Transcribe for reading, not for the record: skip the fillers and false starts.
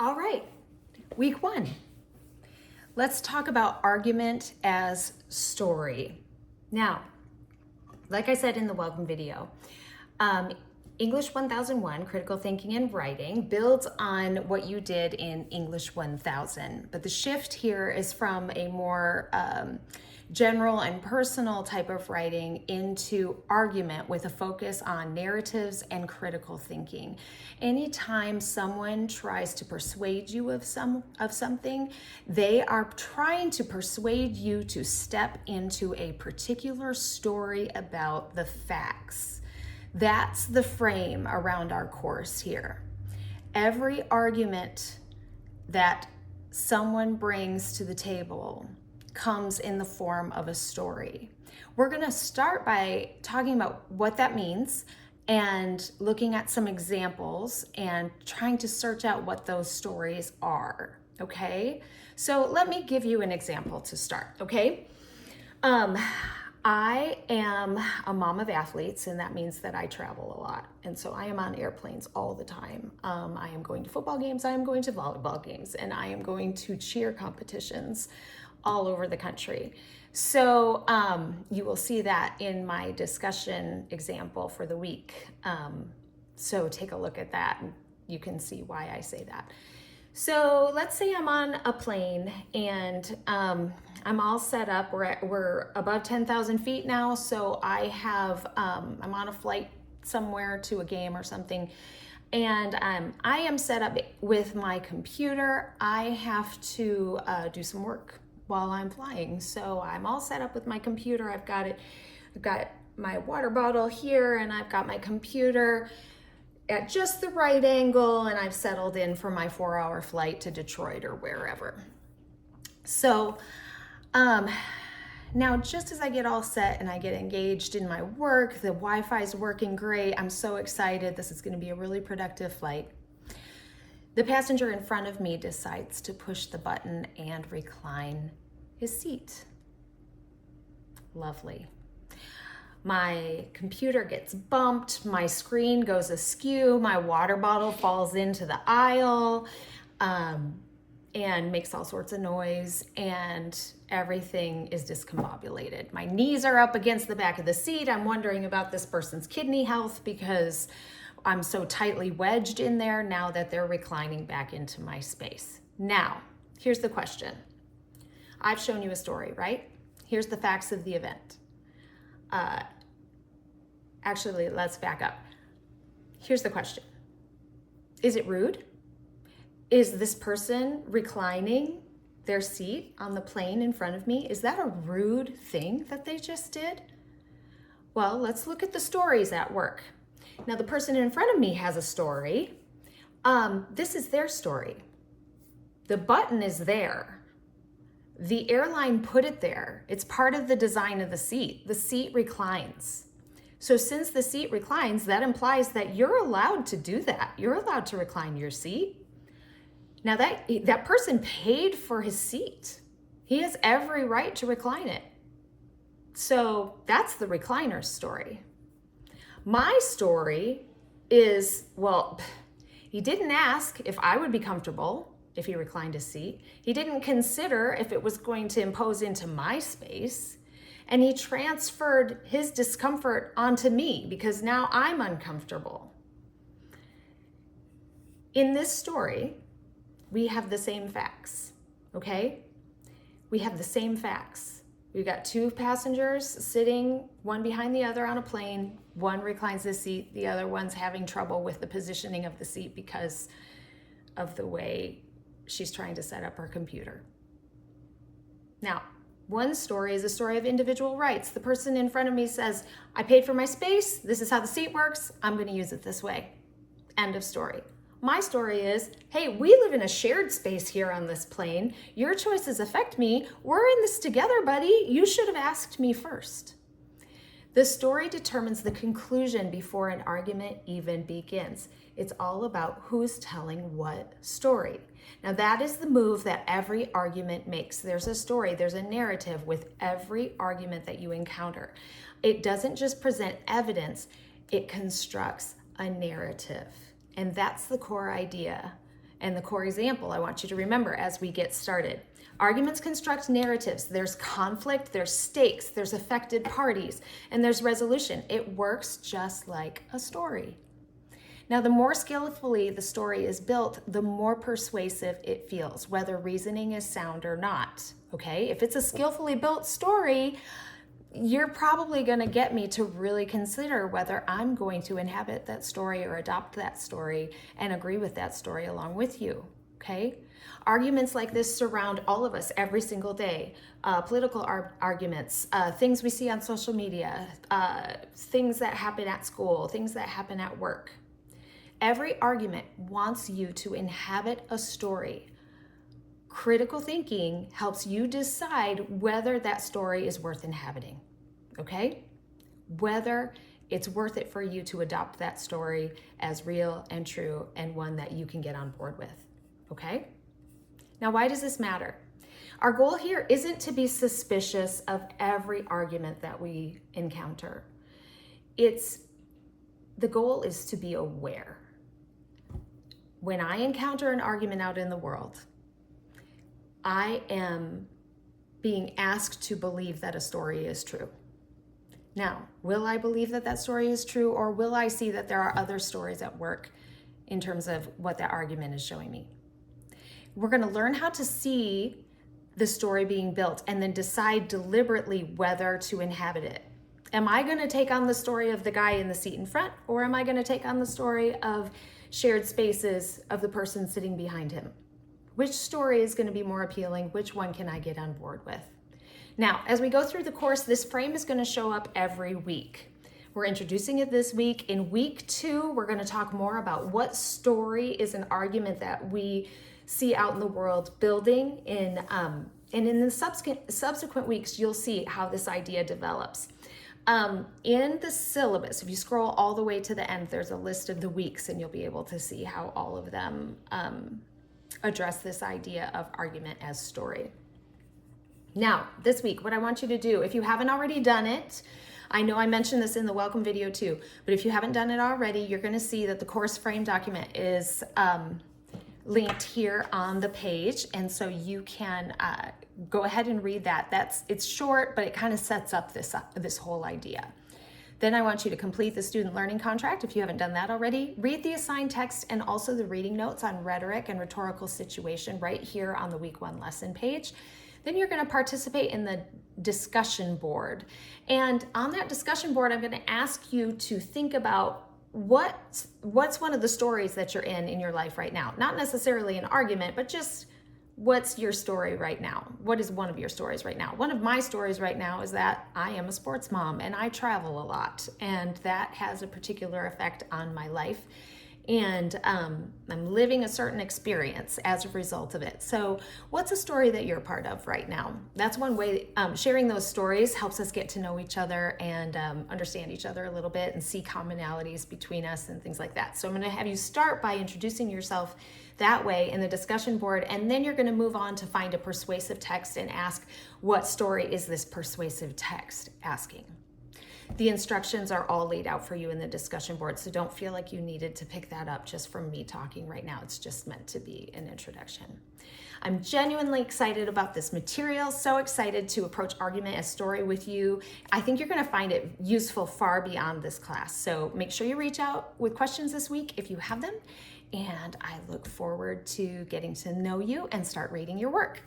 All right, week one. Let's talk about argument as story. Now, like I said in the welcome video, English 1001, Critical Thinking and Writing, builds on what you did in English 1000. But the shift here is from a more general and personal type of writing into argument with a focus on narratives and critical thinking. Anytime someone tries to persuade you of something, they are trying to persuade you to step into a particular story about the facts. That's the frame around our course here. Every argument that someone brings to the table comes in the form of a story. We're going to start by talking about what that means and looking at some examples and trying to search out what those stories are, okay? So let me give you an example to start, okay? I am a mom of athletes, and that means that I travel a lot. And so I am on airplanes all the time. I am going to football games, I am going to volleyball games, and I am going to cheer competitions all over the country. So you will see that in my discussion example for the week. So take a look at that and you can see why I say that. So let's say I'm on a plane and I'm all set up. We're above 10,000 feet now. So I have, I'm on a flight somewhere to a game or something. And I am set up with my computer. I have to do some work while I'm flying. So I'm all set up with my computer. I've got my water bottle here and I've got my computer at just the right angle, and I've settled in for my 4-hour flight to Detroit or wherever. So now just as I get all set and I get engaged in my work, the Wi-Fi is working great. I'm so excited. This is going to be a really productive flight. The passenger in front of me decides to push the button and recline his seat. Lovely. My computer gets bumped, my screen goes askew, my water bottle falls into the aisle and makes all sorts of noise, and everything is discombobulated. My knees are up against the back of the seat. I'm wondering about this person's kidney health because I'm so tightly wedged in there now that they're reclining back into my space. Now, here's the question. I've shown you a story, right? Here's the facts of the event. Actually, let's back up. Here's the question. Is it rude? Is this person reclining their seat on the plane in front of me? Is that a rude thing that they just did? Well, let's look at the stories at work. Now, the person in front of me has a story. This is their story. The button is there. The airline put it there. It's part of the design of the seat. The seat reclines. So since the seat reclines, that implies that you're allowed to do that. You're allowed to recline your seat. Now that person paid for his seat. He has every right to recline it. So that's the recliner's story. My story is, well, he didn't ask if I would be comfortable if he reclined his seat. He didn't consider if it was going to impose into my space. And he transferred his discomfort onto me because now I'm uncomfortable. In this story, we have the same facts, okay? We have the same facts. We've got two passengers sitting one behind the other on a plane. One reclines the seat, the other one's having trouble with the positioning of the seat because of the way she's trying to set up her computer. Now, one story is a story of individual rights. The person in front of me says, I paid for my space, this is how the seat works, I'm gonna use it this way. End of story. My story is, hey, we live in a shared space here on this plane. Your choices affect me. We're in this together, buddy. You should have asked me first. The story determines the conclusion before an argument even begins. It's all about who's telling what story. Now that is the move that every argument makes. There's a story, there's a narrative with every argument that you encounter. It doesn't just present evidence, it constructs a narrative. And that's the core idea And the core example I want you to remember as we get started. Arguments construct narratives. There's conflict, there's stakes, there's affected parties, and there's resolution. It works just like a story. Now, the more skillfully the story is built, the more persuasive it feels, whether reasoning is sound or not, okay? If it's a skillfully built story, you're probably going to get me to really consider whether I'm going to inhabit that story or adopt that story and agree with that story along with you, okay? Arguments like this surround all of us every single day. Political arguments, things we see on social media, things that happen at school, things that happen at work. Every argument wants you to inhabit a story. Critical thinking helps you decide whether that story is worth inhabiting, okay? Whether it's worth it for you to adopt that story as real and true and one that you can get on board with, okay? Now, why does this matter? Our goal here isn't to be suspicious of every argument that we encounter. The goal is to be aware. When I encounter an argument out in the world, I am being asked to believe that a story is true. Now, will I believe that that story is true, or will I see that there are other stories at work in terms of what that argument is showing me? We're going to learn how to see the story being built and then decide deliberately whether to inhabit it. Am I going to take on the story of the guy in the seat in front, or am I going to take on the story of shared spaces of the person sitting behind him? Which story is going to be more appealing? Which one can I get on board with? Now, as we go through the course, this frame is going to show up every week. We're introducing it this week. In week 2, we're going to talk more about what story is an argument that we see out in the world building and in the subsequent weeks, you'll see how this idea develops. In the syllabus, if you scroll all the way to the end, there's a list of the weeks, and you'll be able to see how all of them address this idea of argument as story. Now, this week, what I want you to do, if you haven't already done it, I know I mentioned this in the welcome video too, but if you haven't done it already, you're going to see that the course frame document is linked here on the page, and so you can go ahead and read that. It's short, but it kind of sets up this whole idea. Then I want you to complete the student learning contract if you haven't done that already. Read the assigned text and also the reading notes on rhetoric and rhetorical situation right here on the week 1 lesson page. Then you're going to participate in the discussion board. And on that discussion board, I'm going to ask you to think about what's one of the stories that you're in your life right now. Not necessarily an argument, but just what's your story right now? What is one of your stories right now? One of my stories right now is that I am a sports mom and I travel a lot, and that has a particular effect on my life. And I'm living a certain experience as a result of it. So what's a story that you're a part of right now? That's one way. Sharing those stories helps us get to know each other and understand each other a little bit and see commonalities between us and things like that. So I'm going to have you start by introducing yourself that way in the discussion board, and then you're going to move on to find a persuasive text and ask, what story is this persuasive text asking? The instructions are all laid out for you in the discussion board, so don't feel like you needed to pick that up just from me talking right now. It's just meant to be an introduction. I'm genuinely excited about this material, so excited to approach argument as story with you. I think you're going to find it useful far beyond this class, so make sure you reach out with questions this week if you have them, and I look forward to getting to know you and start rating your work.